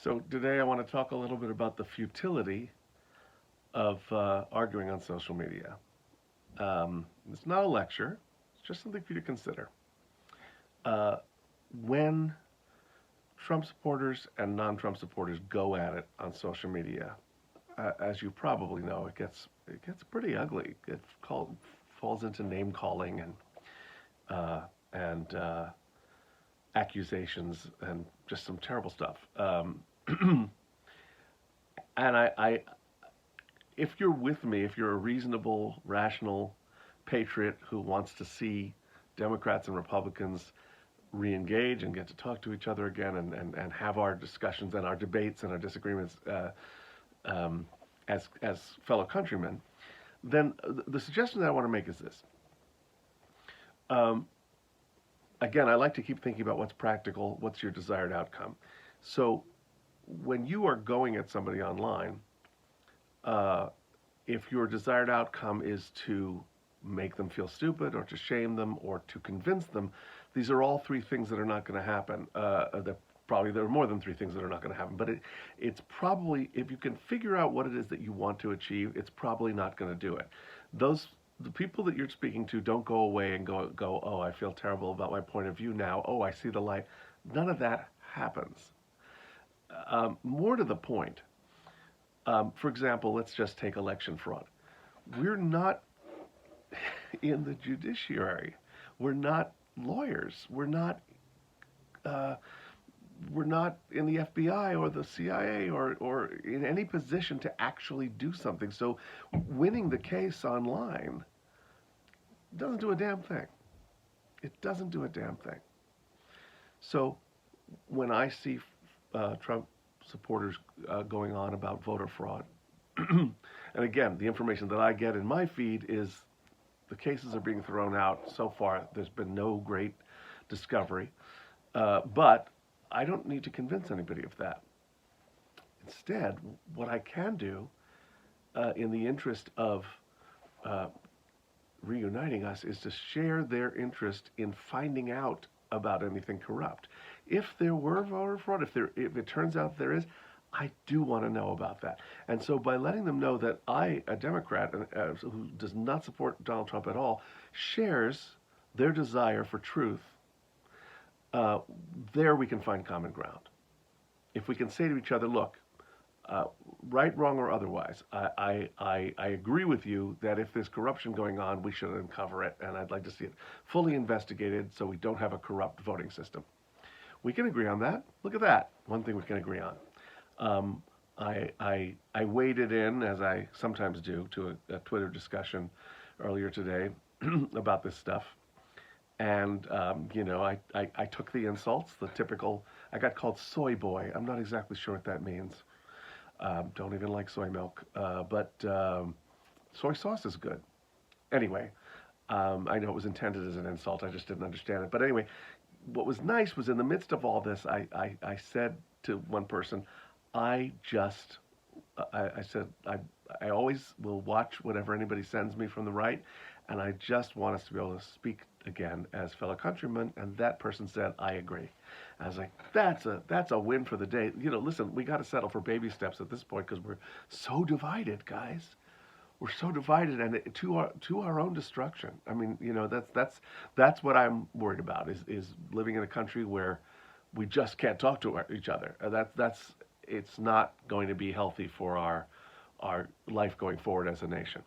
So today I want to talk a little bit about the futility of arguing on social media. It's not a lecture, it's just something for you to consider. Uh, when Trump supporters and non-Trump supporters go at it on social media, as you probably know, it gets pretty ugly. Falls into name calling uh, and accusations and just some terrible stuff. And if you're with me, if you're a reasonable, rational patriot who wants to see Democrats and Republicans re-engage and get to talk to each other again and have our discussions and our debates and our disagreements um, as fellow countrymen, then the suggestion that I want to make is this. Um, Again, I like to keep thinking about what's practical, what's your desired outcome. So when you are going at somebody online, uh, if your desired outcome is to make them feel stupid or to shame them or to convince them, these are all three things that are not going to happen. Probably there are more than three things that are not going to happen, but it's probably, if you can figure out what it is that you want to achieve, it's probably not going to do it. The people that you're speaking to don't go away and go, oh, I feel terrible about my point of view now. Oh, I see the light. None of that happens. More to the point, for example, let's just take election fraud. We're not in the judiciary. We're not lawyers. Uh, we're not in the FBI or the CIA or in any position to actually do something. So winning the case online doesn't do a damn thing. It doesn't do a damn thing. So when I see Trump supporters going on about voter fraud, and again, the information that I get in my feed is the cases are being thrown out. So far, there's been no great discovery. But I don't need to convince anybody of that. Instead, what I can do in the interest of uh, reuniting us is to share their interest in finding out about anything corrupt. If there were voter fraud, if it turns out there is, I do want to know about that. And so by letting them know that I, a Democrat who does not support Donald Trump at all, shares their desire for truth, uh, there we can find common ground. If we can say to each other, look, uh, right, wrong, or otherwise, I agree with you that if there's corruption going on, we should uncover it, and I'd like to see it fully investigated so we don't have a corrupt voting system. We can agree on that. Look at that. One thing we can agree on. Um, I waded in, as I sometimes do, to a Twitter discussion earlier today about this stuff. And, I took the insults, the typical, I got called Soyboy. I'm not exactly sure what that means. Don't even like soy milk. But soy sauce is good. Anyway, I know it was intended as an insult. I just didn't understand it. But anyway, what was nice was in the midst of all this, I said to one person, I just, I said, I always will watch whatever anybody sends me from the right, and I just want us to be able to speak again as fellow countrymen. And that person said, I agree. I was like, that's a win for the day. Listen, we got to settle for baby steps at this point because we're so divided, guys. We're so divided, and to our own destruction. I mean, that's what I'm worried about is living in a country where we just can't talk to each other. That's it's not going to be healthy for our life going forward as a nation.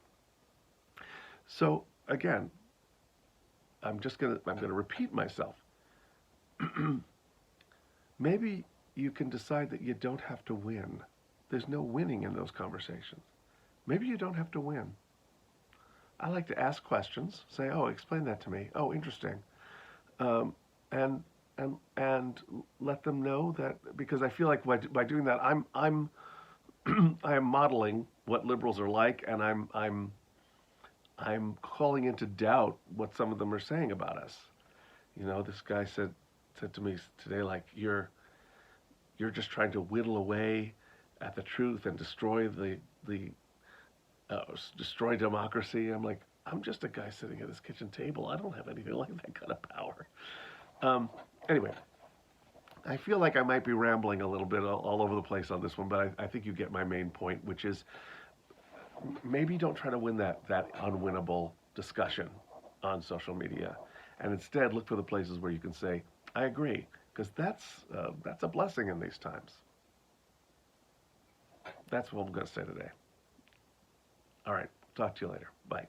So again, I'm gonna repeat myself. Maybe you can decide that you don't have to win. There's no winning in those conversations. Maybe you don't have to win. I like to ask questions. Say, "Oh, explain that to me. Oh, interesting," um, and and let them know that because I feel like by doing that, I'm I am modeling what liberals are like, and I'm calling into doubt what some of them are saying about us. This guy said to me today, like you're just trying to whittle away at the truth and uh, destroy democracy. I'm like, I'm just a guy sitting at this kitchen table. I don't have anything like that kind of power. Um, anyway, I feel like I might be rambling a little bit all over the place on this one, but I think you get my main point, which is maybe don't try to win that unwinnable discussion on social media, and instead look for the places where you can say, "I agree," because that's a blessing in these times. That's what I'm going to say today. All right, talk to you later. Bye.